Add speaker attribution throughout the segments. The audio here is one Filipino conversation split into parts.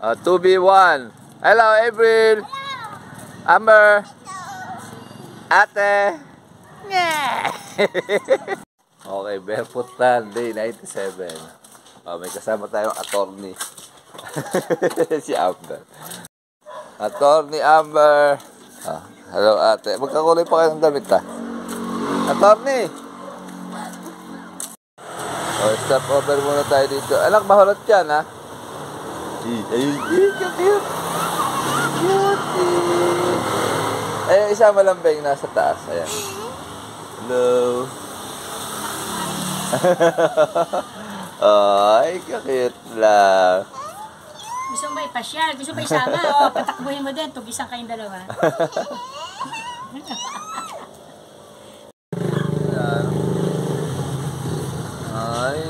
Speaker 1: 2v1. Hello, April. Amber. Ate. Yeah. Okay, Barefoot Tan, day 97. May kasama tayong attorney. Si Amber. Attorney Amber. Hello, ate. Magkakulay pa kayo ng damit, ha? Attorney. Stop over muna tayo dito. Anak, mahulot yan, ha? Ayun, cute. Cutie. Ayun, isa malambing nasa taas. Ayan. Hello. Ay, cute lang.
Speaker 2: Gusto mo ba ipasyal? Gusto mo ba isama? O, patakbuhin mo din. Tugisan kayong dalawa.
Speaker 1: Ay.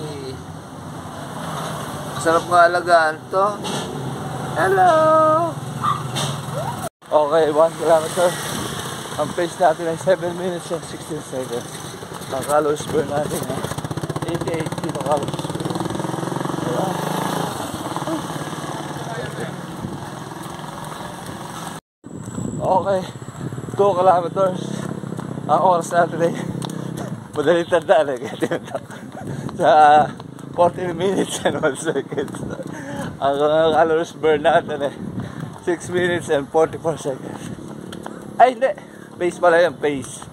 Speaker 1: Sarap nga alagaan to. Hello! Okay, 1 kilometer. Ang pace natin ay 7 minutes and 16 seconds. Ang calories burn natin ay 88 kilocalories per. Okay, 2 kilometers. Ang oras natin ay madaling tandaan eh. Sa 14 minutes and 1 seconds. Ang calories burn natin eh 6 minutes and 44 seconds. Ay hindi, pace pala yan, pace.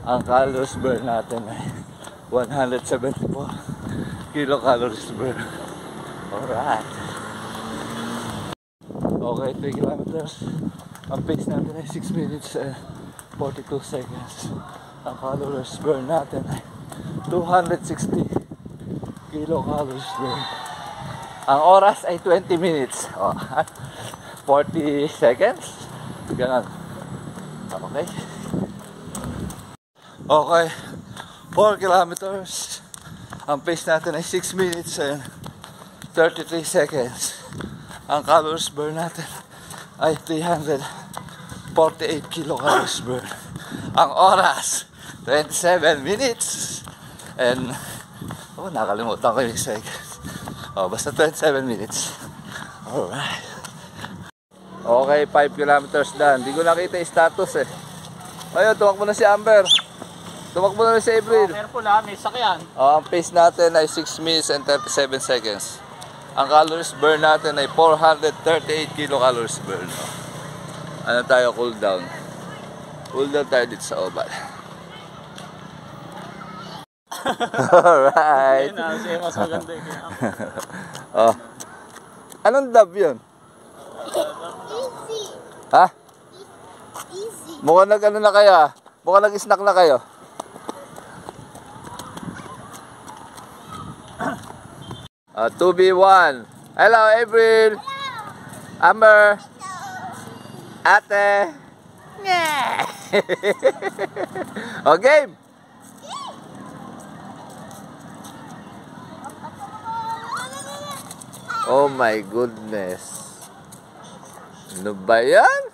Speaker 1: Ang calories burn natin ay 174 kilocalories burn. Alright. Okay, 3 kilometers. Ang pace natin ay 6 minutes and 42 seconds. Ang calories burn natin ay 260 kilocalories burn. Ang oras ay 20 minutes. 40 seconds. Ganon. Okay. Okay. 4 kilometers. Ang pace natin ay 6 minutes and 33 seconds. Ang calories burn natin ay 348 kilocalories burn. Ang oras 27 minutes and nakalimutan ko yung seconds. Basta 27 minutes. Alright. Okay, 5 kilometers done. Hindi ko nakita yung status eh. Ayun, tumakbo na si Amber. Tumakbo na si April.
Speaker 3: Careful ha, may sakyan.
Speaker 1: Ang pace natin ay 6 minutes and 37 seconds. Ang calories burn natin ay 438 kilocalories burn. Ano tayo, cool down. Cool down tayo dito sa oval. Alright.
Speaker 3: Ayun na, mas maganda yun.
Speaker 1: Anong dab yun?
Speaker 4: Easy.
Speaker 1: Ha?
Speaker 4: Easy.
Speaker 1: Mukhang nag-ano na kayo, ha? Mukhang nag-snack na kayo. Ah, 2v1. Hello, April. Amber. Ate. Yeah. O, game. Oh my goodness. Ano ba yan?